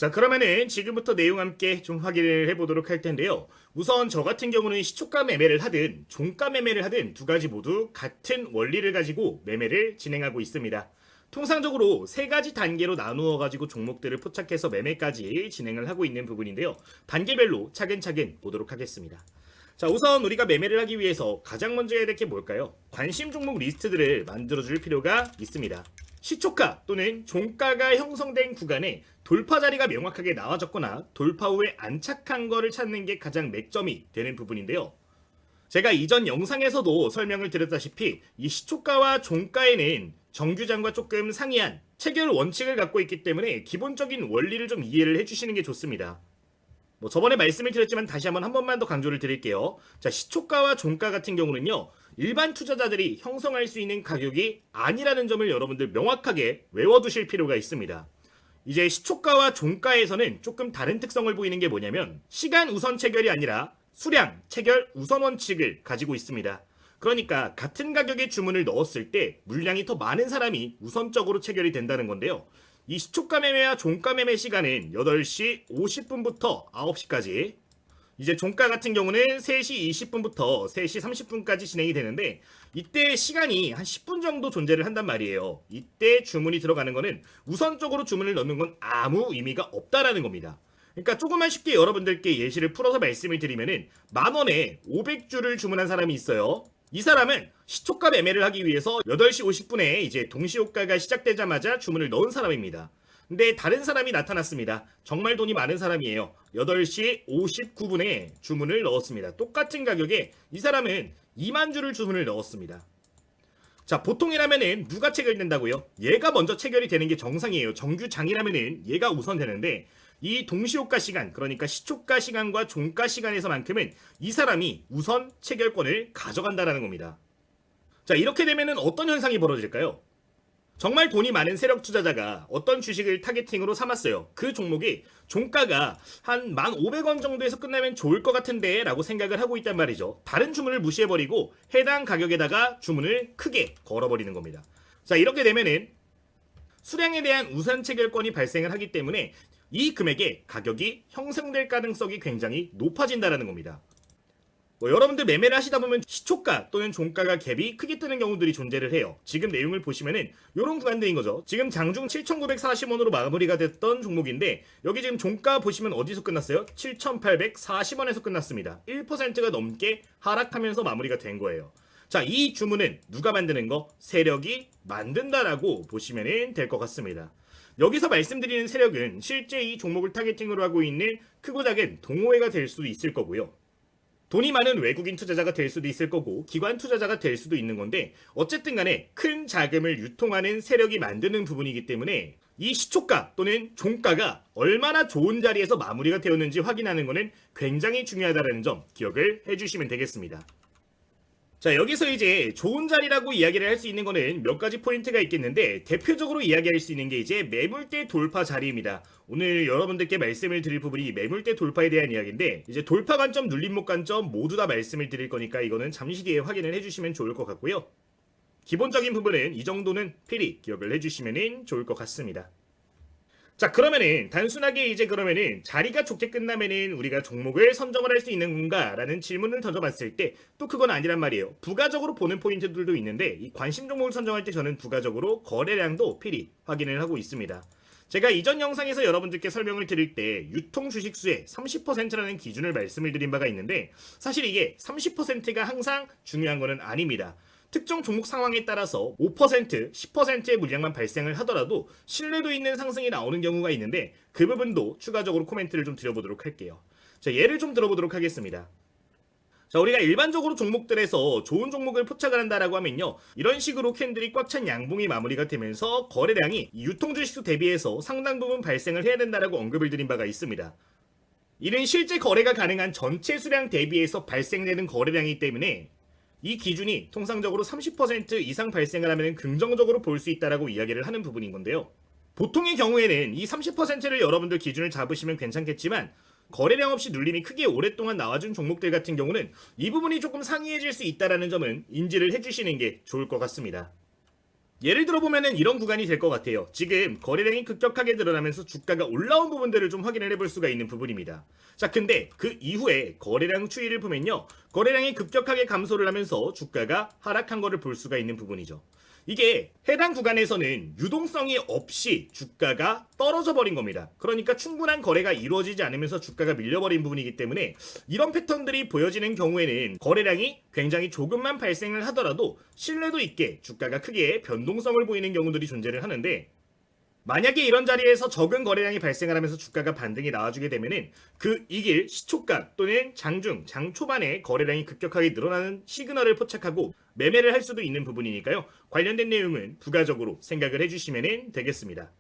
자, 그러면은 지금부터 내용 함께 좀 확인을 해보도록 할 텐데요. 우선 저 같은 경우는 시초가 매매를 하든 종가 매매를 하든 두 가지 모두 같은 원리를 가지고 매매를 진행하고 있습니다. 통상적으로 세 가지 단계로 나누어 가지고 종목들을 포착해서 매매까지 진행을 하고 있는 부분인데요. 단계별로 차근차근 보도록 하겠습니다. 자, 우선 우리가 매매를 하기 위해서 가장 먼저 해야 될 게 뭘까요? 관심 종목 리스트들을 만들어줄 필요가 있습니다. 시초가 또는 종가가 형성된 구간에 돌파 자리가 명확하게 나와졌거나 돌파 후에 안착한 거를 찾는 게 가장 맥점이 되는 부분인데요. 제가 이전 영상에서도 설명을 드렸다시피 이 시초가와 종가에는 정규장과 조금 상이한 체결 원칙을 갖고 있기 때문에 기본적인 원리를 좀 이해를 해주시는 게 좋습니다. 저번에 말씀을 드렸지만 다시 한 번만 더 강조를 드릴게요. 자, 시초가와 종가 같은 경우는요, 일반 투자자들이 형성할 수 있는 가격이 아니라는 점을 여러분들 명확하게 외워두실 필요가 있습니다. 이제 시초가와 종가에서는 조금 다른 특성을 보이는 게 뭐냐면 시간 우선 체결이 아니라 수량 체결 우선 원칙을 가지고 있습니다. 그러니까 같은 가격의 주문을 넣었을 때 물량이 더 많은 사람이 우선적으로 체결이 된다는 건데요. 이 시초가 매매와 종가 매매 시간은 8시 50분부터 9시까지, 이제 종가 같은 경우는 3시 20분부터 3시 30분까지 진행이 되는데 이때 시간이 한 10분 정도 존재를 한단 말이에요. 이때 주문이 들어가는 거는 우선적으로 주문을 넣는 건 아무 의미가 없다라는 겁니다. 그러니까 조금만 쉽게 여러분들께 예시를 풀어서 말씀을 드리면은 10,000원에 500주를 주문한 사람이 있어요. 이 사람은 시초가 매매를 하기 위해서 8시 50분에 이제 동시효과가 시작되자마자 주문을 넣은 사람입니다. 근데 다른 사람이 나타났습니다. 정말 돈이 많은 사람이에요. 8시 59분에 주문을 넣었습니다. 똑같은 가격에 이 사람은 2만 주를 주문을 넣었습니다. 자, 보통이라면은 누가 체결된다고요? 얘가 먼저 체결이 되는 게 정상이에요. 정규장이라면은 얘가 우선 되는데 이 동시효과 시간, 그러니까 시초가 시간과 종가 시간에서만큼은 이 사람이 우선 체결권을 가져간다는 겁니다. 자, 이렇게 되면은 어떤 현상이 벌어질까요? 정말 돈이 많은 세력 투자자가 어떤 주식을 타겟팅으로 삼았어요. 그 종목이 종가가 한 1,500원 정도에서 끝나면 좋을 것 같은데 라고 생각을 하고 있단 말이죠. 다른 주문을 무시해버리고 해당 가격에다가 주문을 크게 걸어버리는 겁니다. 자, 이렇게 되면은 수량에 대한 우선 체결권이 발생을 하기 때문에 이 금액의 가격이 형성될 가능성이 굉장히 높아진다는 겁니다. 여러분들 매매를 하시다 보면 시초가 또는 종가가 갭이 크게 뜨는 경우들이 존재를 해요. 지금 내용을 보시면은 이런 구간들인 거죠. 지금 장중 7,940원으로 마무리가 됐던 종목인데 여기 지금 종가 보시면 어디서 끝났어요? 7,840원에서 끝났습니다. 1%가 넘게 하락하면서 마무리가 된 거예요. 자, 이 주문은 누가 만드는 거? 세력이 만든다라고 보시면 될 것 같습니다. 여기서 말씀드리는 세력은 실제 이 종목을 타겟팅으로 하고 있는 크고 작은 동호회가 될 수도 있을 거고요. 돈이 많은 외국인 투자자가 될 수도 있을 거고 기관 투자자가 될 수도 있는 건데 어쨌든 간에 큰 자금을 유통하는 세력이 만드는 부분이기 때문에 이 시초가 또는 종가가 얼마나 좋은 자리에서 마무리가 되었는지 확인하는 것은 굉장히 중요하다는 점 기억을 해주시면 되겠습니다. 자, 여기서 이제 좋은 자리라고 이야기를 할 수 있는 거는 몇 가지 포인트가 있겠는데 대표적으로 이야기할 수 있는 게 이제 매물대 돌파 자리입니다. 오늘 여러분들께 말씀을 드릴 부분이 매물대 돌파에 대한 이야기인데 이제 돌파 관점, 눌림목 관점 모두 다 말씀을 드릴 거니까 이거는 잠시 뒤에 확인을 해주시면 좋을 것 같고요. 기본적인 부분은 이 정도는 필히 기억을 해주시면 좋을 것 같습니다. 자, 그러면은 단순하게 이제 그러면은 자리가 좋게 끝나면은 우리가 종목을 선정을 할 수 있는 건가? 라는 질문을 던져봤을 때 또 그건 아니란 말이에요. 부가적으로 보는 포인트들도 있는데 이 관심 종목을 선정할 때 저는 부가적으로 거래량도 필히 확인을 하고 있습니다. 제가 이전 영상에서 여러분들께 설명을 드릴 때 유통 주식수의 30%라는 기준을 말씀을 드린 바가 있는데 사실 이게 30%가 항상 중요한 거는 아닙니다. 특정 종목 상황에 따라서 5%, 10%의 물량만 발생을 하더라도 신뢰도 있는 상승이 나오는 경우가 있는데 그 부분도 추가적으로 코멘트를 좀 드려보도록 할게요. 자, 예를 좀 들어보도록 하겠습니다. 자, 우리가 일반적으로 종목들에서 좋은 종목을 포착을 한다라고 하면요, 이런 식으로 캔들이 꽉 찬 양봉이 마무리가 되면서 거래량이 유통주식수 대비해서 상당 부분 발생을 해야 된다라고 언급을 드린 바가 있습니다. 이는 실제 거래가 가능한 전체 수량 대비해서 발생되는 거래량이기 때문에 이 기준이 통상적으로 30% 이상 발생을 하면 긍정적으로 볼 수 있다라고 이야기를 하는 부분인 건데요. 보통의 경우에는 이 30%를 여러분들 기준을 잡으시면 괜찮겠지만 거래량 없이 눌림이 크게 오랫동안 나와준 종목들 같은 경우는 이 부분이 조금 상이해질 수 있다는 점은 인지를 해주시는 게 좋을 것 같습니다. 예를 들어 보면은 이런 구간이 될 것 같아요. 지금 거래량이 급격하게 늘어나면서 주가가 올라온 부분들을 좀 확인을 해볼 수가 있는 부분입니다. 자, 근데 그 이후에 거래량 추이를 보면요, 거래량이 급격하게 감소를 하면서 주가가 하락한 거를 볼 수가 있는 부분이죠. 이게 해당 구간에서는 유동성이 없이 주가가 떨어져 버린 겁니다. 그러니까 충분한 거래가 이루어지지 않으면서 주가가 밀려버린 부분이기 때문에 이런 패턴들이 보여지는 경우에는 거래량이 굉장히 조금만 발생을 하더라도 신뢰도 있게 주가가 크게 변동성을 보이는 경우들이 존재를 하는데, 만약에 이런 자리에서 적은 거래량이 발생을 하면서 주가가 반등이 나와주게 되면은 그 이길 시초가 또는 장중, 장 초반에 거래량이 급격하게 늘어나는 시그널을 포착하고 매매를 할 수도 있는 부분이니까요. 관련된 내용은 부가적으로 생각을 해주시면 되겠습니다.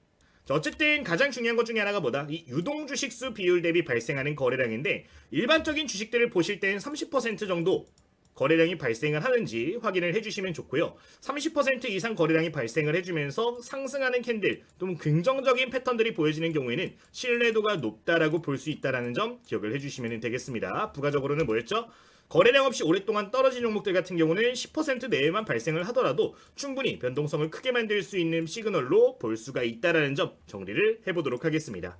자, 어쨌든 가장 중요한 것 중에 하나가 뭐다? 이 유동주식수 비율 대비 발생하는 거래량인데, 일반적인 주식들을 보실 때는 30% 정도 거래량이 발생을 하는지 확인을 해주시면 좋고요. 30% 이상 거래량이 발생을 해주면서 상승하는 캔들 또는 긍정적인 패턴들이 보여지는 경우에는 신뢰도가 높다라고 볼 수 있다는 점 기억을 해주시면 되겠습니다. 부가적으로는 뭐였죠? 거래량 없이 오랫동안 떨어진 종목들 같은 경우는 10% 내외만 발생을 하더라도 충분히 변동성을 크게 만들 수 있는 시그널로 볼 수가 있다는 점 정리를 해보도록 하겠습니다.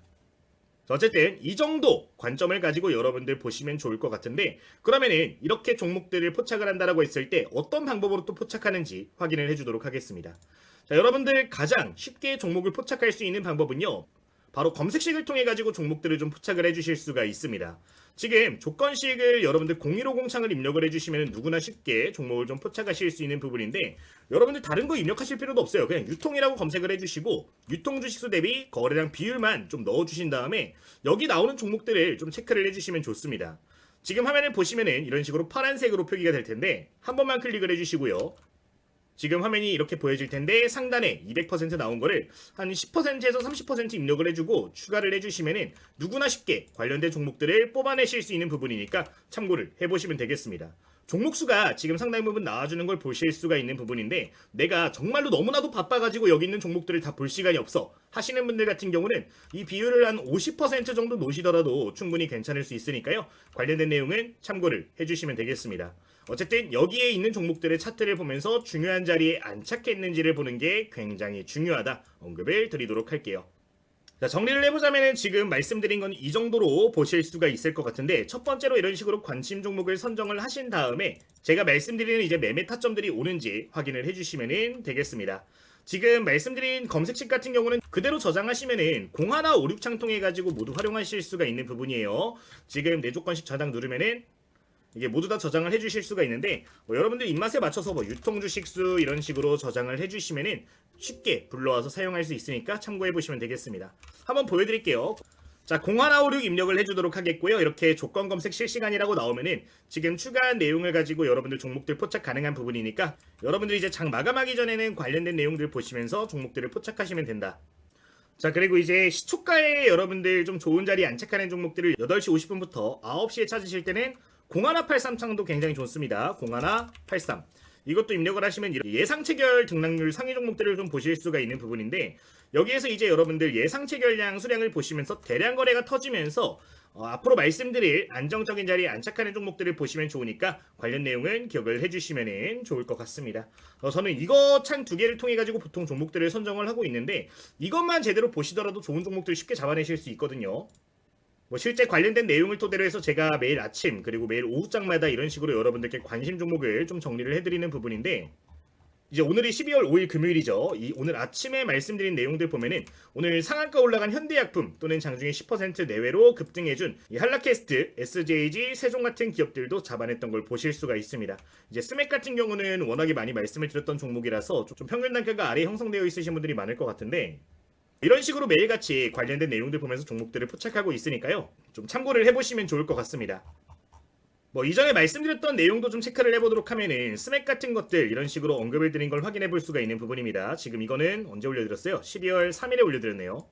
어쨌든 이 정도 관점을 가지고 여러분들 보시면 좋을 것 같은데, 그러면은 이렇게 종목들을 포착을 한다라고 했을 때 어떤 방법으로 또 포착하는지 확인을 해주도록 하겠습니다. 자, 여러분들 가장 쉽게 종목을 포착할 수 있는 방법은요, 바로 검색식을 통해 가지고 종목들을 좀 포착을 해주실 수가 있습니다. 지금 조건식을 여러분들 0150 창을 입력을 해주시면 누구나 쉽게 종목을 좀 포착하실 수 있는 부분인데, 여러분들 다른 거 입력하실 필요도 없어요. 그냥 유통이라고 검색을 해주시고 유통 주식수 대비 거래량 비율만 좀 넣어주신 다음에 여기 나오는 종목들을 좀 체크를 해주시면 좋습니다. 지금 화면을 보시면은 이런 식으로 파란색으로 표기가 될 텐데 한 번만 클릭을 해주시고요. 지금 화면이 이렇게 보여질 텐데 상단에 200% 나온 거를 한 10%에서 30% 입력을 해주고 추가를 해주시면은 누구나 쉽게 관련된 종목들을 뽑아내실 수 있는 부분이니까 참고를 해보시면 되겠습니다. 종목수가 지금 상당 부분 나와주는 걸 보실 수가 있는 부분인데, 내가 정말로 너무나도 바빠가지고 여기 있는 종목들을 다 볼 시간이 없어 하시는 분들 같은 경우는 이 비율을 한 50% 정도 놓으시더라도 충분히 괜찮을 수 있으니까요. 관련된 내용은 참고를 해주시면 되겠습니다. 어쨌든 여기에 있는 종목들의 차트를 보면서 중요한 자리에 안착했는지를 보는 게 굉장히 중요하다 언급을 드리도록 할게요. 자, 정리를 해보자면 지금 말씀드린 건 이 정도로 보실 수가 있을 것 같은데, 첫 번째로 이런 식으로 관심 종목을 선정을 하신 다음에 제가 말씀드리는 이제 매매 타점들이 오는지 확인을 해주시면 되겠습니다. 지금 말씀드린 검색식 같은 경우는 그대로 저장하시면은 0156창 통해 가지고 모두 활용하실 수가 있는 부분이에요. 지금 내 조건식 저장 누르면은 이게 모두 다 저장을 해주실 수가 있는데, 여러분들 입맛에 맞춰서 유통주식수 이런 식으로 저장을 해주시면은 쉽게 불러와서 사용할 수 있으니까 참고해보시면 되겠습니다. 한번 보여드릴게요. 자, 0156 입력을 해주도록 하겠고요. 이렇게 조건 검색 실시간이라고 나오면은 지금 추가한 내용을 가지고 여러분들 종목들 포착 가능한 부분이니까 여러분들이 이제 장 마감하기 전에는 관련된 내용들 보시면서 종목들을 포착하시면 된다. 자, 그리고 이제 시초가에 여러분들 좀 좋은 자리에 안착하는 종목들을 8시 50분부터 9시에 찾으실 때는 0183 창도 굉장히 좋습니다. 0183 이것도 입력을 하시면 예상 체결 등락률 상위 종목들을 좀 보실 수가 있는 부분인데, 여기에서 이제 여러분들 예상 체결량 수량을 보시면서 대량 거래가 터지면서 앞으로 말씀드릴 안정적인 자리에 안착하는 종목들을 보시면 좋으니까 관련 내용은 기억을 해주시면 좋을 것 같습니다. 저는 이거 창 두 개를 통해 가지고 보통 종목들을 선정을 하고 있는데, 이것만 제대로 보시더라도 좋은 종목들 쉽게 잡아내실 수 있거든요. 실제 관련된 내용을 토대로 해서 제가 매일 아침 그리고 매일 오후장마다 이런 식으로 여러분들께 관심 종목을 좀 정리를 해드리는 부분인데, 이제 오늘이 12월 5일 금요일이죠. 이 오늘 아침에 말씀드린 내용들 보면은 오늘 상한가 올라간 현대약품 또는 장중에 10% 내외로 급등해준 이 한라캐스트, SJG, 세종 같은 기업들도 잡아냈던 걸 보실 수가 있습니다. 이제 스맥 같은 경우는 워낙에 많이 말씀을 드렸던 종목이라서 좀 평균 단가가 아래 형성되어 있으신 분들이 많을 것 같은데, 이런 식으로 매일같이 관련된 내용들 보면서 종목들을 포착하고 있으니까요. 좀 참고를 해보시면 좋을 것 같습니다. 이전에 말씀드렸던 내용도 좀 체크를 해보도록 하면은 스맥 같은 것들 이런 식으로 언급을 드린 걸 확인해 볼 수가 있는 부분입니다. 지금 이거는 언제 올려드렸어요? 12월 3일에 올려드렸네요.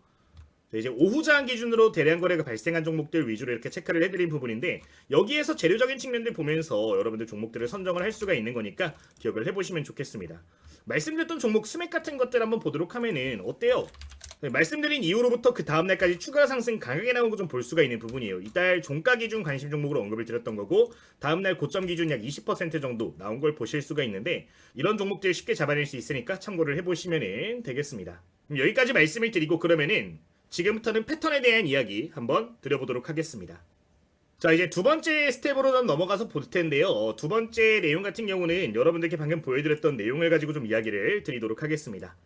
이제 오후장 기준으로 대량 거래가 발생한 종목들 위주로 이렇게 체크를 해드린 부분인데, 여기에서 재료적인 측면들 보면서 여러분들 종목들을 선정을 할 수가 있는 거니까 기억을 해보시면 좋겠습니다. 말씀드렸던 종목 스맥 같은 것들 한번 보도록 하면은 어때요? 네, 말씀드린 이후로부터 그 다음날까지 추가 상승 강하게 나온 거 좀 볼 수가 있는 부분이에요. 이달 종가 기준 관심 종목으로 언급을 드렸던 거고 다음날 고점 기준 약 20% 정도 나온 걸 보실 수가 있는데 이런 종목들 쉽게 잡아낼 수 있으니까 참고를 해보시면 되겠습니다. 여기까지 말씀을 드리고 그러면은 지금부터는 패턴에 대한 이야기 한번 드려보도록 하겠습니다. 자, 이제 두 번째 스텝으로 좀 넘어가서 볼 텐데요. 두 번째 내용 같은 경우는 여러분들께 방금 보여드렸던 내용을 가지고 좀 이야기를 드리도록 하겠습니다.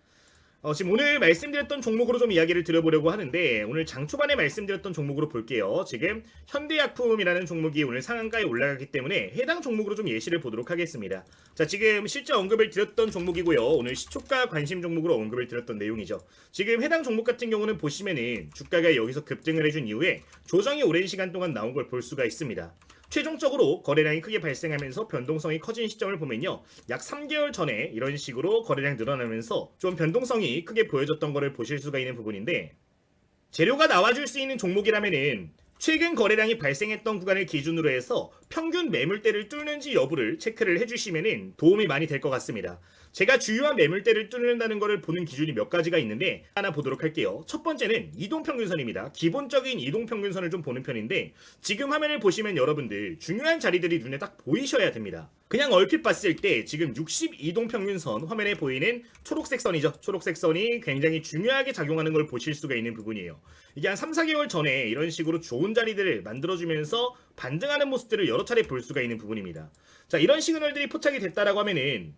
지금 오늘 말씀드렸던 종목으로 좀 이야기를 드려보려고 하는데 오늘 장 초반에 말씀드렸던 종목으로 볼게요. 지금 현대약품이라는 종목이 오늘 상한가에 올라가기 때문에 해당 종목으로 좀 예시를 보도록 하겠습니다. 자, 지금 실제 언급을 드렸던 종목이고요. 오늘 시초가 관심 종목으로 언급을 드렸던 내용이죠. 지금 해당 종목 같은 경우는 보시면은 주가가 여기서 급등을 해준 이후에 조정이 오랜 시간 동안 나온 걸 볼 수가 있습니다. 최종적으로 거래량이 크게 발생하면서 변동성이 커진 시점을 보면요. 약 3개월 전에 이런 식으로 거래량 늘어나면서 좀 변동성이 크게 보여졌던 것을 보실 수가 있는 부분인데 재료가 나와줄 수 있는 종목이라면은 최근 거래량이 발생했던 구간을 기준으로 해서 평균 매물대를 뚫는지 여부를 체크를 해주시면 도움이 많이 될 것 같습니다. 제가 주요한 매물대를 뚫는다는 것을 보는 기준이 몇 가지가 있는데 하나 보도록 할게요. 첫 번째는 이동평균선입니다. 기본적인 이동평균선을 좀 보는 편인데 지금 화면을 보시면 여러분들 중요한 자리들이 눈에 딱 보이셔야 됩니다. 그냥 얼핏 봤을 때 지금 60 이동평균선 화면에 보이는 초록색 선이죠. 초록색 선이 굉장히 중요하게 작용하는 걸 보실 수가 있는 부분이에요. 이게 한 3, 4개월 전에 이런 식으로 좋은 자리들을 만들어주면서 반등하는 모습들을 여러 차례 볼 수가 있는 부분입니다. 자, 이런 시그널들이 포착이 됐다라고 하면은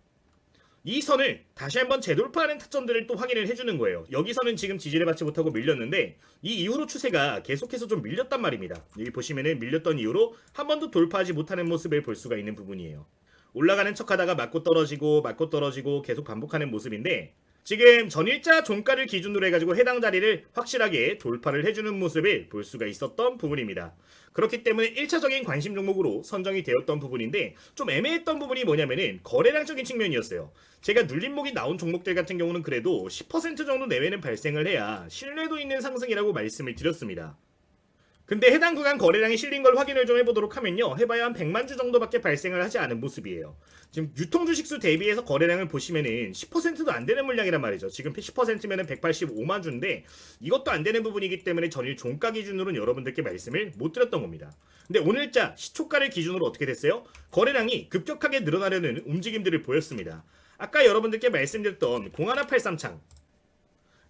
이 선을 다시 한번 재돌파하는 타점들을 또 확인을 해주는 거예요. 여기서는 지금 지지를 받지 못하고 밀렸는데 이 이후로 추세가 계속해서 좀 밀렸단 말입니다. 여기 보시면은 밀렸던 이후로 한 번도 돌파하지 못하는 모습을 볼 수가 있는 부분이에요. 올라가는 척하다가 맞고 떨어지고 계속 반복하는 모습인데 지금 전일자 종가를 기준으로 해가지고 해당 자리를 확실하게 돌파를 해주는 모습을 볼 수가 있었던 부분입니다. 그렇기 때문에 1차적인 관심 종목으로 선정이 되었던 부분인데 좀 애매했던 부분이 뭐냐면은 거래량적인 측면이었어요. 제가 눌림목이 나온 종목들 같은 경우는 그래도 10% 정도 내외는 발생을 해야 신뢰도 있는 상승이라고 말씀을 드렸습니다. 근데 해당 구간 거래량이 실린 걸 확인을 좀 해보도록 하면요. 해봐야 한 100만 주 정도밖에 발생을 하지 않은 모습이에요. 지금 유통 주식수 대비해서 거래량을 보시면은 10%도 안 되는 물량이란 말이죠. 지금 10%면은 185만 주인데 이것도 안 되는 부분이기 때문에 전일 종가 기준으로는 여러분들께 말씀을 못 드렸던 겁니다. 근데 오늘자 시초가를 기준으로 어떻게 됐어요? 거래량이 급격하게 늘어나려는 움직임들을 보였습니다. 아까 여러분들께 말씀드렸던 0183창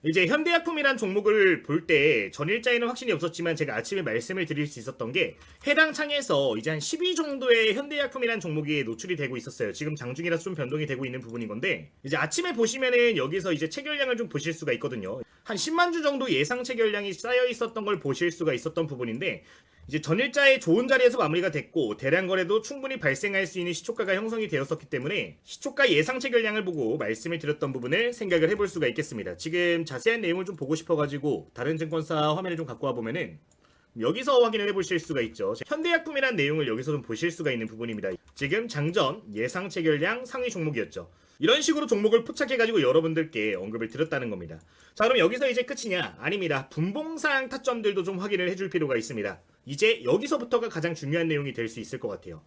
이제 현대약품이란 종목을 볼 때 전일자에는 확신이 없었지만 제가 아침에 말씀을 드릴 수 있었던 게 해당 창에서 이제 한 10위 정도의 현대약품이란 종목이 노출이 되고 있었어요. 지금 장중이라서 좀 변동이 되고 있는 부분인 건데 이제 아침에 보시면은 여기서 이제 체결량을 좀 보실 수가 있거든요. 한 10만 주 정도 예상 체결량이 쌓여 있었던 걸 보실 수가 있었던 부분인데 이제 전일자의 좋은 자리에서 마무리가 됐고 대량 거래도 충분히 발생할 수 있는 시초가가 형성이 되었었기 때문에 시초가 예상 체결량을 보고 말씀을 드렸던 부분을 생각을 해볼 수가 있겠습니다. 지금 자세한 내용을 좀 보고 싶어가지고 다른 증권사 화면을 좀 갖고 와보면은 여기서 확인을 해보실 수가 있죠. 현대약품이란 내용을 여기서 좀 보실 수가 있는 부분입니다. 지금 장전 예상 체결량 상위 종목이었죠. 이런 식으로 종목을 포착해가지고 여러분들께 언급을 드렸다는 겁니다. 자, 그럼 여기서 이제 끝이냐? 아닙니다. 분봉상 타점들도 좀 확인을 해줄 필요가 있습니다. 이제 여기서부터가 가장 중요한 내용이 될 수 있을 것 같아요.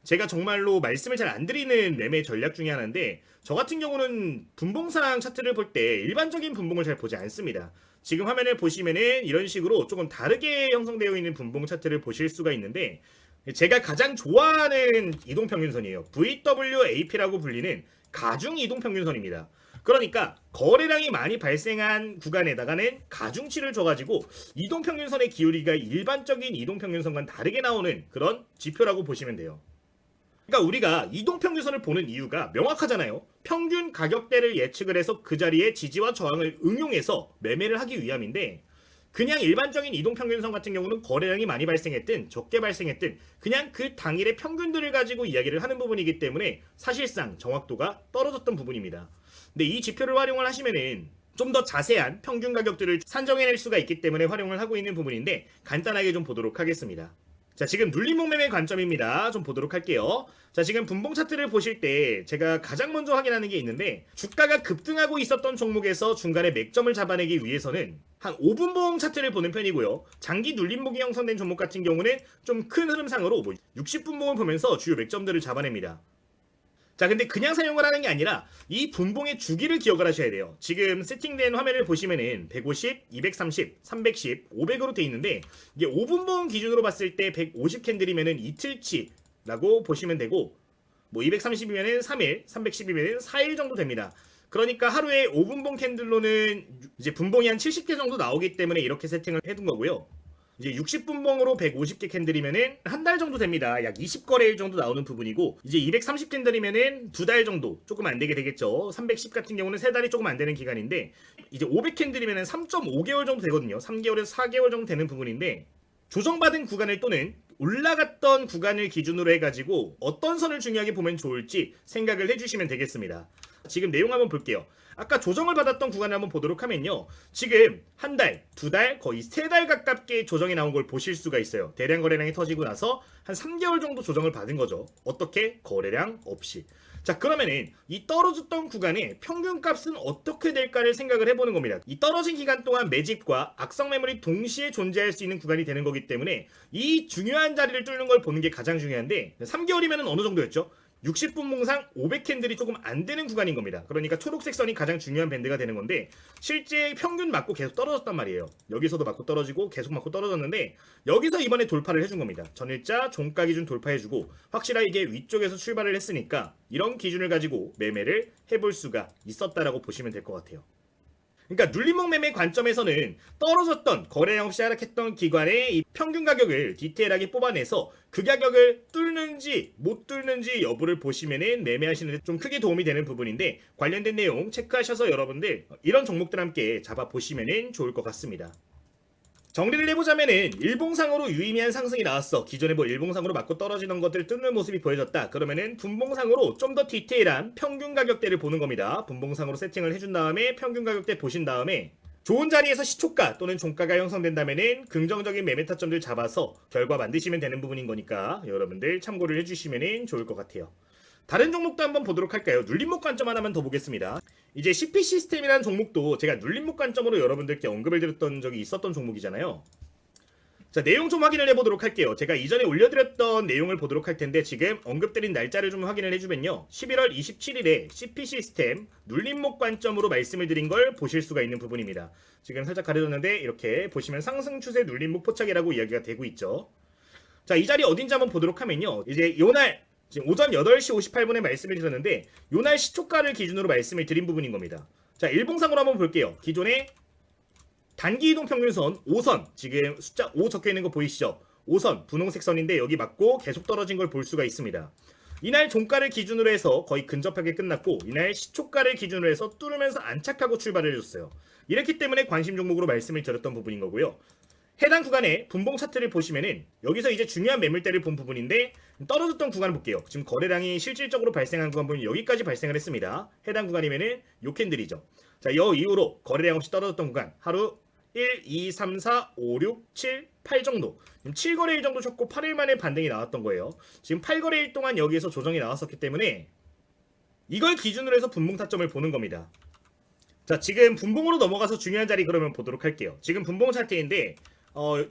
제가 정말로 말씀을 잘 안 드리는 매매 전략 중에 하나인데 저 같은 경우는 분봉상 차트를 볼 때 일반적인 분봉을 잘 보지 않습니다. 지금 화면을 보시면은 이런 식으로 조금 다르게 형성되어 있는 분봉 차트를 보실 수가 있는데 제가 가장 좋아하는 이동평균선이에요. VWAP라고 불리는 가중 이동평균선입니다. 그러니까 거래량이 많이 발생한 구간에다가는 가중치를 줘가지고 이동평균선의 기울기가 일반적인 이동평균선과는 다르게 나오는 그런 지표라고 보시면 돼요. 그러니까 우리가 이동평균선을 보는 이유가 명확하잖아요. 평균 가격대를 예측을 해서 그 자리에 지지와 저항을 응용해서 매매를 하기 위함인데 그냥 일반적인 이동평균선 같은 경우는 거래량이 많이 발생했든 적게 발생했든 그냥 그 당일의 평균들을 가지고 이야기를 하는 부분이기 때문에 사실상 정확도가 떨어졌던 부분입니다. 근데 이 지표를 활용을 하시면은 좀 더 자세한 평균 가격들을 산정해낼 수가 있기 때문에 활용을 하고 있는 부분인데 간단하게 좀 보도록 하겠습니다. 자, 지금 눌림목 매매 관점입니다. 좀 보도록 할게요. 자, 지금 분봉 차트를 보실 때 제가 가장 먼저 확인하는 게 있는데 주가가 급등하고 있었던 종목에서 중간에 맥점을 잡아내기 위해서는 한 5분봉 차트를 보는 편이고요. 장기 눌림목이 형성된 종목 같은 경우는 좀 큰 흐름상으로 60분봉을 보면서 주요 맥점들을 잡아냅니다. 자, 근데 그냥 사용을 하는 게 아니라 이 분봉의 주기를 기억을 하셔야 돼요. 지금 세팅된 화면을 보시면은 150, 230, 310, 500으로 돼 있는데 이게 5분봉 기준으로 봤을 때 150 캔들이면은 이틀치라고 보시면 되고 뭐 230이면은 3일, 310이면은 4일 정도 됩니다. 그러니까 하루에 5분봉 캔들로는 이제 분봉이 한 70개 정도 나오기 때문에 이렇게 세팅을 해둔 거고요. 이제 60분봉으로 150개 캔들이면은 한 달 정도 됩니다. 약 20거래일 정도 나오는 부분이고 이제 230 캔들이면은 2달 정도 조금 안 되게 되겠죠. 310 같은 경우는 3달이 조금 안 되는 기간인데 이제 500 캔들이면은 3.5개월 정도 되거든요. 3개월에서 4개월 정도 되는 부분인데 조정받은 구간을 또는 올라갔던 구간을 기준으로 해가지고 어떤 선을 중요하게 보면 좋을지 생각을 해주시면 되겠습니다. 지금 내용 한번 볼게요. 아까 조정을 받았던 구간을 한번 보도록 하면요. 지금 한 달, 두 달, 거의 세 달 가깝게 조정이 나온 걸 보실 수가 있어요. 대량 거래량이 터지고 나서 한 3개월 정도 조정을 받은 거죠. 어떻게? 거래량 없이. 자, 그러면은 이 떨어졌던 구간의 평균값은 어떻게 될까를 생각을 해보는 겁니다. 이 떨어진 기간 동안 매집과 악성 매물이 동시에 존재할 수 있는 구간이 되는 거기 때문에 이 중요한 자리를 뚫는 걸 보는 게 가장 중요한데 3개월이면 어느 정도였죠? 60분봉상 500캔들이 조금 안 되는 구간인 겁니다. 그러니까 초록색 선이 가장 중요한 밴드가 되는 건데 실제 평균 맞고 계속 떨어졌단 말이에요. 여기서도 맞고 떨어지고 계속 맞고 떨어졌는데 여기서 이번에 돌파를 해준 겁니다. 전일자 종가 기준 돌파해주고 확실하게 위쪽에서 출발을 했으니까 이런 기준을 가지고 매매를 해볼 수가 있었다라고 보시면 될 것 같아요. 그러니까 눌림목 매매 관점에서는 떨어졌던 거래량 없이 하락했던 기관의 이 평균 가격을 디테일하게 뽑아내서 그 가격을 뚫는지 못 뚫는지 여부를 보시면은 매매하시는 데 좀 크게 도움이 되는 부분인데 관련된 내용 체크하셔서 여러분들 이런 종목들 함께 잡아보시면은 좋을 것 같습니다. 정리를 해보자면은 일봉상으로 유의미한 상승이 나왔어. 기존에 뭐 일봉상으로 맞고 떨어지는 것들 뚫는 모습이 보여졌다. 그러면은 분봉상으로 좀 더 디테일한 평균 가격대를 보는 겁니다. 분봉상으로 세팅을 해준 다음에 평균 가격대 보신 다음에 좋은 자리에서 시초가 또는 종가가 형성된다면은 긍정적인 매매 타점들 잡아서 결과 만드시면 되는 부분인 거니까 여러분들 참고를 해주시면은 좋을 것 같아요. 다른 종목도 한번 보도록 할까요? 눌림목 관점 하나만 더 보겠습니다. 이제 CP 시스템이라는 종목도 제가 눌림목 관점으로 여러분들께 언급을 드렸던 적이 있었던 종목이잖아요. 자, 내용 좀 확인을 해보도록 할게요. 제가 이전에 올려드렸던 내용을 보도록 할 텐데 지금 언급드린 날짜를 좀 확인을 해주면요. 11월 27일에 CP 시스템 눌림목 관점으로 말씀을 드린 걸 보실 수가 있는 부분입니다. 지금 살짝 가려졌는데 이렇게 보시면 상승 추세 눌림목 포착이라고 이야기가 되고 있죠. 자, 이 자리 어딘지 한번 보도록 하면요. 이제 요날 지금 오전 8시 58분에 말씀을 드렸는데 요날 시초가를 기준으로 말씀을 드린 부분인 겁니다. 자, 일봉상으로 한번 볼게요. 기존의 단기 이동 평균선 5선 지금 숫자 5 적혀있는 거 보이시죠? 5선 분홍색 선인데 여기 맞고 계속 떨어진 걸 볼 수가 있습니다. 이날 종가를 기준으로 해서 거의 근접하게 끝났고 이날 시초가를 기준으로 해서 뚫으면서 안착하고 출발을 해줬어요. 이렇기 때문에 관심 종목으로 말씀을 드렸던 부분인 거고요. 해당 구간의 분봉 차트를 보시면은 여기서 이제 중요한 매물대를 본 부분인데 떨어졌던 구간을 볼게요. 지금 거래량이 실질적으로 발생한 구간 보면 여기까지 발생을 했습니다. 해당 구간이면은 요 캔들이죠. 자, 이 이후로 거래량 없이 떨어졌던 구간 하루 1, 2, 3, 4, 5, 6, 7, 8 정도 7거래일 정도 쳤고 8일 만에 반등이 나왔던 거예요. 지금 8거래일 동안 여기에서 조정이 나왔었기 때문에 이걸 기준으로 해서 분봉 타점을 보는 겁니다. 자, 지금 분봉으로 넘어가서 중요한 자리 그러면 보도록 할게요. 지금 분봉 차트인데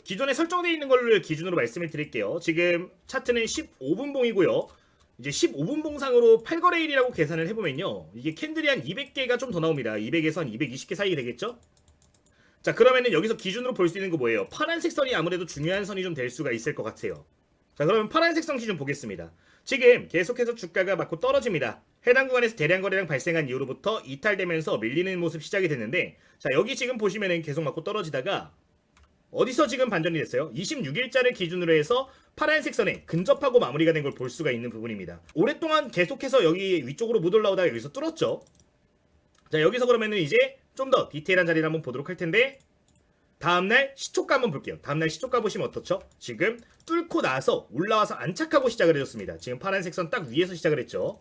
기존에 설정되어 있는 걸 기준으로 말씀을 드릴게요. 지금 차트는 15분봉이고요. 이제 15분봉상으로 8거래일이라고 계산을 해보면요. 이게 캔들이 한 200개가 좀 더 나옵니다. 200에서 한 220개 사이 되겠죠? 자, 그러면은 여기서 기준으로 볼 수 있는 거 뭐예요? 파란색 선이 아무래도 중요한 선이 좀 될 수가 있을 것 같아요. 자, 그러면 파란색 선 기준 보겠습니다. 지금 계속해서 주가가 맞고 떨어집니다. 해당 구간에서 대량 거래량 발생한 이후로부터 이탈되면서 밀리는 모습 시작이 됐는데 자, 여기 지금 보시면은 계속 맞고 떨어지다가 어디서 지금 반전이 됐어요? 26일자를 기준으로 해서 파란색 선에 근접하고 마무리가 된 걸 볼 수가 있는 부분입니다. 오랫동안 계속해서 여기 위쪽으로 못 올라오다가 여기서 뚫었죠. 자, 여기서 그러면은 이제 좀 더 디테일한 자리를 한번 보도록 할 텐데 다음날 시초가 한번 볼게요. 다음날 시초가 보시면 어떻죠? 지금 뚫고 나서 올라와서 안착하고 시작을 해줬습니다. 지금 파란색 선 딱 위에서 시작을 했죠.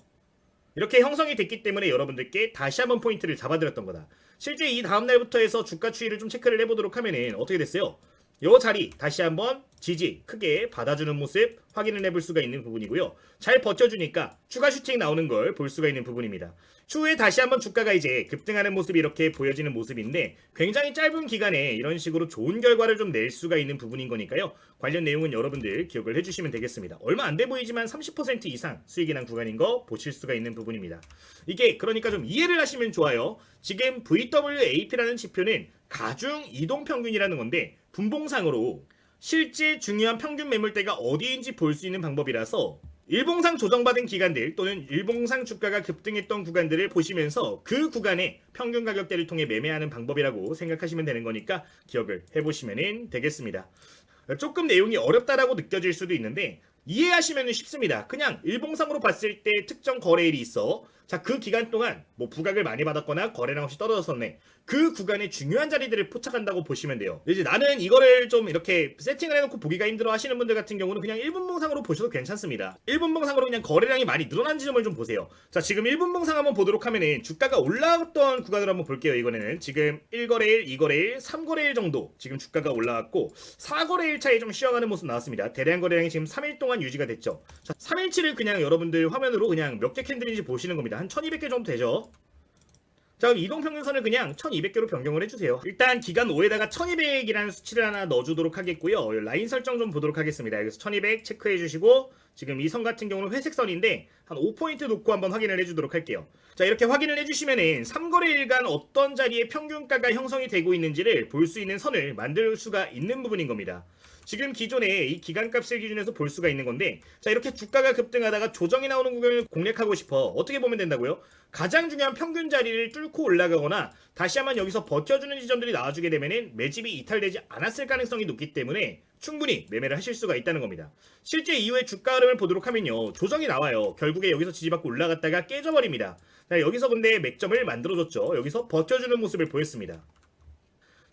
이렇게 형성이 됐기 때문에 여러분들께 다시 한번 포인트를 잡아드렸던 거다. 실제 이 다음날부터 해서 주가 추이를 좀 체크를 해보도록 하면은 어떻게 됐어요? 요 자리 다시 한번 지지 크게 받아주는 모습 확인을 해볼 수가 있는 부분이고요. 잘 버텨주니까 추가 슈팅 나오는 걸 볼 수가 있는 부분입니다. 추후에 다시 한번 주가가 이제 급등하는 모습이 이렇게 보여지는 모습인데 굉장히 짧은 기간에 이런 식으로 좋은 결과를 좀 낼 수가 있는 부분인 거니까요. 관련 내용은 여러분들 기억을 해주시면 되겠습니다. 얼마 안 돼 보이지만 30% 이상 수익이 난 구간인 거 보실 수가 있는 부분입니다. 이게 그러니까 좀 이해를 하시면 좋아요. 지금 VWAP라는 지표는 가중 이동평균이라는 건데 분봉상으로 실제 중요한 평균 매물대가 어디인지 볼 수 있는 방법이라서 일봉상 조정받은 기간들 또는 일봉상 주가가 급등했던 구간들을 보시면서 그 구간의 평균 가격대를 통해 매매하는 방법이라고 생각하시면 되는 거니까 기억을 해보시면 되겠습니다. 조금 내용이 어렵다라고 느껴질 수도 있는데 이해하시면 쉽습니다. 그냥 일봉상으로 봤을 때 특정 거래일이 있어. 자, 그 기간 동안 뭐 부각을 많이 받았거나 거래량 없이 떨어졌었네. 그 구간의 중요한 자리들을 포착한다고 보시면 돼요. 이제 나는 이거를 좀 이렇게 세팅을 해놓고 보기가 힘들어 하시는 분들 같은 경우는 그냥 1분봉상으로 보셔도 괜찮습니다. 1분봉상으로 그냥 거래량이 많이 늘어난 지점을 좀 보세요. 자, 지금 1분봉상 한번 보도록 하면은 주가가 올라왔던 구간을 한번 볼게요. 이번에는 지금 1거래일, 2거래일, 3거래일 정도 지금 주가가 올라왔고 4거래일 차에 좀 쉬어가는 모습 나왔습니다. 대량 거래량이 지금 3일 동안 유지가 됐죠. 자, 3일치를 그냥 여러분들 화면으로 그냥 몇 개 캔들인지 보시는 겁니다. 한 1200개 정도 되죠. 자, 그럼 이동평균선을 그냥 1200개로 변경을 해주세요. 일단 기간 5에다가 1200이라는 수치를 하나 넣어주도록 하겠고요. 라인 설정 좀 보도록 하겠습니다. 여기서 1200 체크해 주시고 지금 이 선 같은 경우는 회색 선인데 한 5포인트 놓고 한번 확인을 해주도록 할게요. 자, 이렇게 확인을 해주시면은 3거래일간 어떤 자리에 평균가가 형성이 되고 있는지를 볼 수 있는 선을 만들 수가 있는 부분인 겁니다. 지금 기존에 이 기간값을 기준해서 볼 수가 있는 건데 자, 이렇게 주가가 급등하다가 조정이 나오는 구간을 공략하고 싶어 어떻게 보면 된다고요? 가장 중요한 평균 자리를 뚫고 올라가거나 다시 한번 여기서 버텨주는 지점들이 나와주게 되면은 매집이 이탈되지 않았을 가능성이 높기 때문에 충분히 매매를 하실 수가 있다는 겁니다. 실제 이후에 주가 흐름을 보도록 하면요, 조정이 나와요. 결국에 여기서 지지받고 올라갔다가 깨져버립니다. 자, 여기서 근데 맥점을 만들어줬죠. 여기서 버텨주는 모습을 보였습니다.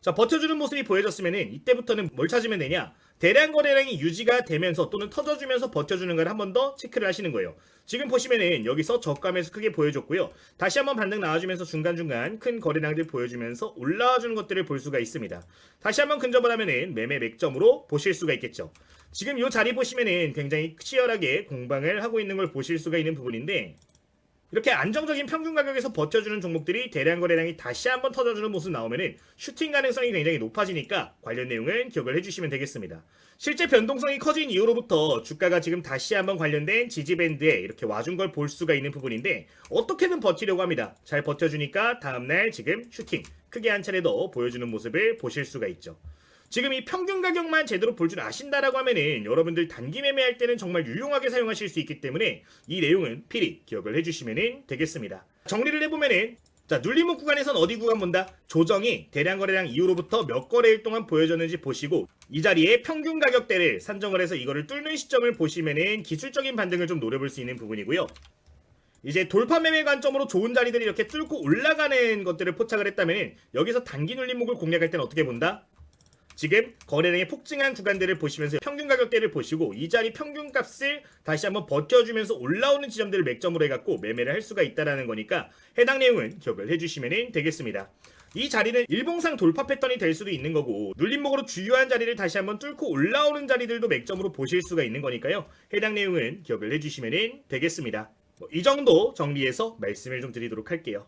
자, 버텨주는 모습이 보여졌으면은 이때부터는 뭘 찾으면 되냐? 대량 거래량이 유지가 되면서 또는 터져주면서 버텨주는 걸 한 번 더 체크를 하시는 거예요. 지금 보시면은 여기서 저가매수 크게 보여줬고요. 다시 한번 반등 나와주면서 중간중간 큰 거래량들 보여주면서 올라와주는 것들을 볼 수가 있습니다. 다시 한번 근접을 하면은 매매 맥점으로 보실 수가 있겠죠. 지금 이 자리 보시면은 굉장히 치열하게 공방을 하고 있는 걸 보실 수가 있는 부분인데 이렇게 안정적인 평균 가격에서 버텨주는 종목들이 대량 거래량이 다시 한번 터져주는 모습 나오면은 슈팅 가능성이 굉장히 높아지니까 관련 내용은 기억을 해주시면 되겠습니다. 실제 변동성이 커진 이후로부터 주가가 지금 다시 한번 관련된 지지밴드에 이렇게 와준 걸 볼 수가 있는 부분인데 어떻게든 버티려고 합니다. 잘 버텨주니까 다음날 지금 슈팅 크게 한 차례 더 보여주는 모습을 보실 수가 있죠. 지금 이 평균 가격만 제대로 볼 줄 아신다라고 하면은 여러분들 단기 매매할 때는 정말 유용하게 사용하실 수 있기 때문에 이 내용은 필히 기억을 해주시면 되겠습니다. 정리를 해보면은 자, 눌림목 구간에선 어디 구간 본다? 조정이 대량 거래량 이후로부터 몇 거래일 동안 보여졌는지 보시고 이 자리에 평균 가격대를 산정을 해서 이거를 뚫는 시점을 보시면은 기술적인 반등을 좀 노려볼 수 있는 부분이고요. 이제 돌파 매매 관점으로 좋은 자리들이 이렇게 뚫고 올라가는 것들을 포착을 했다면 여기서 단기 눌림목을 공략할 때는 어떻게 본다? 지금 거래량이 폭증한 구간들을 보시면서 평균 가격대를 보시고 이 자리 평균값을 다시 한번 버텨주면서 올라오는 지점들을 맥점으로 해갖고 매매를 할 수가 있다는 거니까 해당 내용은 기억을 해주시면 되겠습니다. 이 자리는 일봉상 돌파 패턴이 될 수도 있는 거고 눌림목으로 주요한 자리를 다시 한번 뚫고 올라오는 자리들도 맥점으로 보실 수가 있는 거니까요. 해당 내용은 기억을 해주시면 되겠습니다. 이 정도 정리해서 말씀을 좀 드리도록 할게요.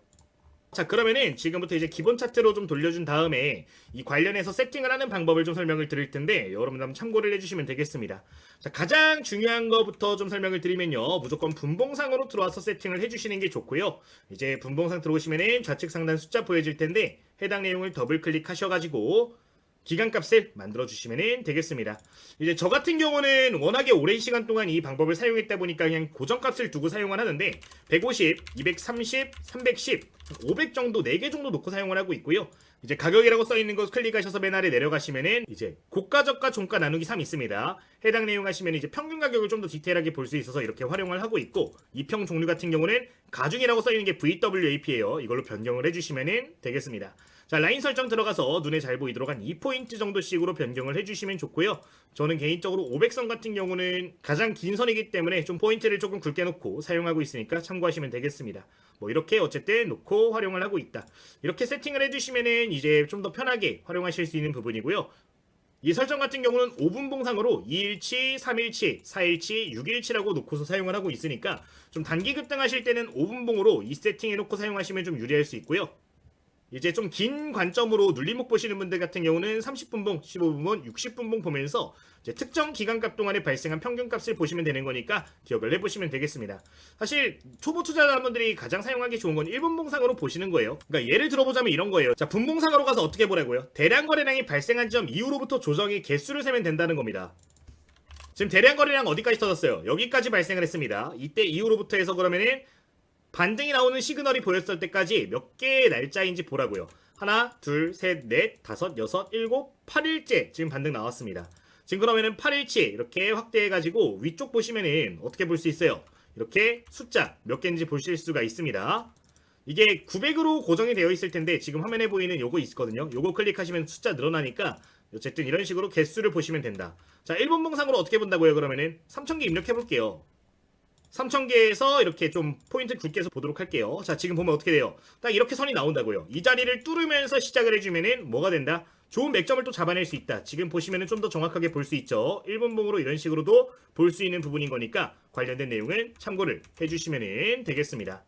자, 그러면은 지금부터 이제 기본 차트로 좀 돌려준 다음에 이 관련해서 세팅을 하는 방법을 좀 설명을 드릴 텐데 여러분들 한번 참고를 해주시면 되겠습니다. 자, 가장 중요한 거부터 좀 설명을 드리면요, 무조건 분봉상으로 들어와서 세팅을 해주시는 게 좋고요. 이제 분봉상 들어오시면은 좌측 상단 숫자 보여질 텐데 해당 내용을 더블 클릭하셔가지고 기간값을 만들어 주시면 되겠습니다. 이제 저 같은 경우는 워낙에 오랜 시간 동안 이 방법을 사용했다 보니까 그냥 고정값을 두고 사용을 하는데 150, 230, 310, 500 정도 4개 정도 놓고 사용을 하고 있고요. 이제 가격이라고 써있는 거 클릭하셔서 맨 아래 내려가시면은 이제 고가 저가 종가 나누기 3 있습니다. 해당 내용 하시면 이제 평균 가격을 좀 더 디테일하게 볼 수 있어서 이렇게 활용을 하고 있고 이평 종류 같은 경우는 가중이라고 써있는 게 VWAP예요. 이걸로 변경을 해주시면 되겠습니다. 자, 라인 설정 들어가서 눈에 잘 보이도록 한 2포인트 정도씩으로 변경을 해주시면 좋고요. 저는 개인적으로 500선 같은 경우는 가장 긴 선이기 때문에 좀 포인트를 조금 굵게 놓고 사용하고 있으니까 참고하시면 되겠습니다. 뭐 이렇게 어쨌든 놓고 활용을 하고 있다. 이렇게 세팅을 해주시면은 이제 좀 더 편하게 활용하실 수 있는 부분이고요. 이 설정 같은 경우는 5분봉상으로 2일치, 3일치, 4일치, 6일치라고 놓고서 사용을 하고 있으니까 좀 단기 급등하실 때는 5분봉으로 이 세팅해 놓고 사용하시면 좀 유리할 수 있고요. 이제 좀 긴 관점으로 눌림목 보시는 분들 같은 경우는 30분봉, 15분봉, 60분봉 보면서 이제 특정 기간값 동안에 발생한 평균값을 보시면 되는 거니까 기억을 해보시면 되겠습니다. 사실 초보 투자자분들이 가장 사용하기 좋은 건 1분봉상으로 보시는 거예요. 그러니까 예를 들어보자면 이런 거예요. 자, 분봉상으로 가서 어떻게 보라고요? 대량 거래량이 발생한 점 이후로부터 조정의 개수를 세면 된다는 겁니다. 지금 대량 거래량 어디까지 터졌어요? 여기까지 발생을 했습니다. 이때 이후로부터 해서 그러면은 반등이 나오는 시그널이 보였을 때까지 몇 개의 날짜인지 보라고요. 하나, 둘, 셋, 넷, 다섯, 여섯, 일곱, 8일째 지금 반등 나왔습니다. 지금 그러면은 8일치 이렇게 확대해가지고 위쪽 보시면은 어떻게 볼 수 있어요? 이렇게 숫자 몇 개인지 보실 수가 있습니다. 이게 900으로 고정이 되어 있을 텐데 지금 화면에 보이는 요거 있거든요. 요거 클릭하시면 숫자 늘어나니까 어쨌든 이런 식으로 개수를 보시면 된다. 자, 1분봉상으로 어떻게 본다고요? 그러면은 3000개 입력해 볼게요. 3000개에서 이렇게 좀 포인트 굵게 해서 보도록 할게요. 자, 지금 보면 어떻게 돼요? 딱 이렇게 선이 나온다고요. 이 자리를 뚫으면서 시작을 해주면은 뭐가 된다? 좋은 맥점을 또 잡아낼 수 있다. 지금 보시면은 좀 더 정확하게 볼 수 있죠. 1분봉으로 이런 식으로도 볼 수 있는 부분인 거니까 관련된 내용은 참고를 해주시면 되겠습니다.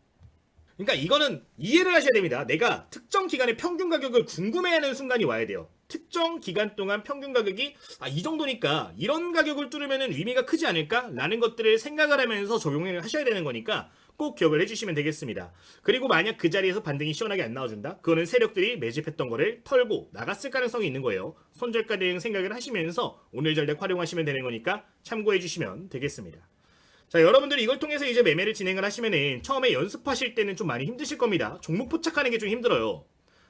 그러니까 이거는 이해를 하셔야 됩니다. 내가 특정 기간의 평균 가격을 궁금해하는 순간이 와야 돼요. 특정 기간 동안 평균 가격이 이 정도니까 이런 가격을 뚫으면 의미가 크지 않을까? 라는 것들을 생각을 하면서 적용을 하셔야 되는 거니까 꼭 기억을 해주시면 되겠습니다. 그리고 만약 그 자리에서 반등이 시원하게 안 나와준다? 그거는 세력들이 매집했던 거를 털고 나갔을 가능성이 있는 거예요. 손절가 대응 생각을 하시면서 오늘 전략 활용하시면 되는 거니까 참고해 주시면 되겠습니다. 자, 여러분들이 이걸 통해서 이제 매매를 진행을 하시면은 처음에 연습하실 때는 좀 많이 힘드실 겁니다. 종목 포착하는 게 좀 힘들어요.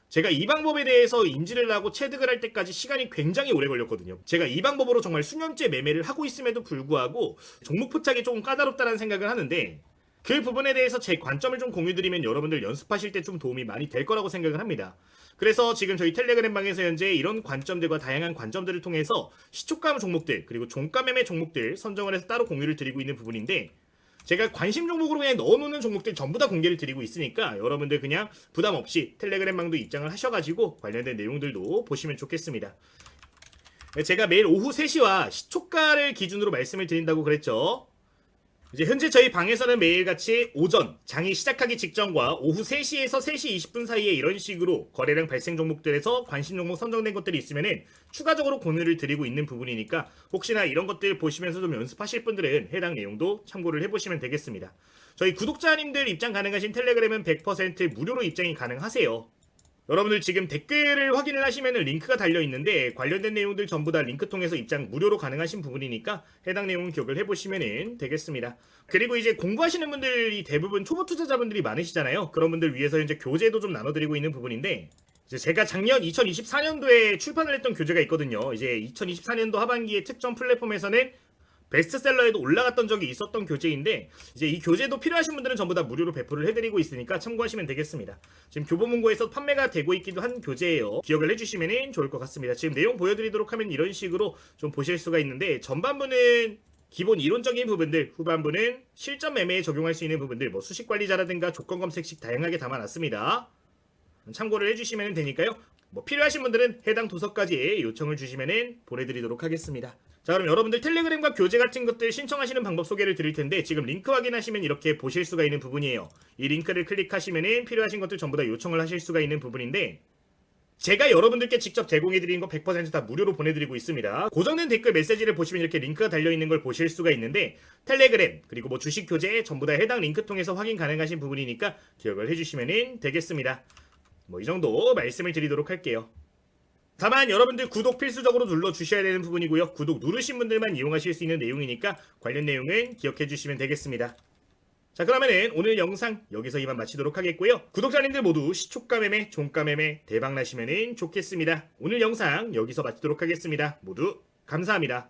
제가 이 방법에 대해서 인지를 하고 체득을 할 때까지 시간이 굉장히 오래 걸렸거든요. 제가 이 방법으로 정말 수년째 매매를 하고 있음에도 불구하고 종목 포착이 조금 까다롭다는 생각을 하는데 그 부분에 대해서 제 관점을 좀 공유드리면 여러분들 연습하실 때 좀 도움이 많이 될 거라고 생각을 합니다. 그래서 지금 저희 텔레그램 방에서 현재 이런 관점들과 다양한 관점들을 통해서 시초가 종목들 그리고 종가 매매 종목들 선정을 해서 따로 공유를 드리고 있는 부분인데 제가 관심 종목으로 그냥 넣어놓는 종목들 전부 다 공개를 드리고 있으니까 여러분들 그냥 부담 없이 텔레그램 방도 입장을 하셔가지고 관련된 내용들도 보시면 좋겠습니다. 제가 매일 오후 3시와 시초가를 기준으로 말씀을 드린다고 그랬죠. 이제 현재 저희 방에서는 매일같이 오전 장이 시작하기 직전과 오후 3시에서 3시 20분 사이에 이런 식으로 거래량 발생 종목들에서 관심 종목 선정된 것들이 있으면은 추가적으로 공유를 드리고 있는 부분이니까 혹시나 이런 것들 보시면서 좀 연습하실 분들은 해당 내용도 참고를 해보시면 되겠습니다. 저희 구독자님들 입장 가능하신 텔레그램은 100% 무료로 입장이 가능하세요. 여러분들 지금 댓글을 확인을 하시면 링크가 달려있는데 관련된 내용들 전부 다 링크 통해서 입장 무료로 가능하신 부분이니까 해당 내용은 기억을 해보시면 되겠습니다. 그리고 이제 공부하시는 분들이 대부분 초보 투자자분들이 많으시잖아요. 그런 분들 위해서 현재 교재도 좀 나눠드리고 있는 부분인데 이제 제가 작년 2024년도에 출판을 했던 교재가 있거든요. 이제 2024년도 하반기에 특정 플랫폼에서는 베스트셀러에도 올라갔던 적이 있었던 교재인데 이제 이 교재도 필요하신 분들은 전부 다 무료로 배포를 해드리고 있으니까 참고하시면 되겠습니다. 지금 교보문고에서 판매가 되고 있기도 한 교재예요. 기억을 해주시면 좋을 것 같습니다. 지금 내용 보여드리도록 하면 이런 식으로 좀 보실 수가 있는데 전반부는 기본 이론적인 부분들, 후반부는 실전 매매에 적용할 수 있는 부분들, 뭐 수식 관리자라든가 조건 검색식 다양하게 담아놨습니다. 참고를 해주시면 되니까요. 뭐 필요하신 분들은 해당 도서까지 요청을 주시면 보내드리도록 하겠습니다. 자, 그럼 여러분들 텔레그램과 교재 같은 것들 신청하시는 방법 소개를 드릴 텐데 지금 링크 확인하시면 이렇게 보실 수가 있는 부분이에요. 이 링크를 클릭하시면 필요하신 것들 전부 다 요청을 하실 수가 있는 부분인데 제가 여러분들께 직접 제공해드리는 거 100% 다 무료로 보내드리고 있습니다. 고정된 댓글 메시지를 보시면 이렇게 링크가 달려있는 걸 보실 수가 있는데 텔레그램 그리고 뭐 주식 교재 전부 다 해당 링크 통해서 확인 가능하신 부분이니까 기억을 해주시면 되겠습니다. 뭐 이 정도 말씀을 드리도록 할게요. 다만 여러분들 구독 필수적으로 눌러주셔야 되는 부분이고요. 구독 누르신 분들만 이용하실 수 있는 내용이니까 관련 내용은 기억해 주시면 되겠습니다. 자, 그러면은 오늘 영상 여기서 이만 마치도록 하겠고요. 구독자님들 모두 시초가 매매, 종가 매매 대박 나시면 좋겠습니다. 오늘 영상 여기서 마치도록 하겠습니다. 모두 감사합니다.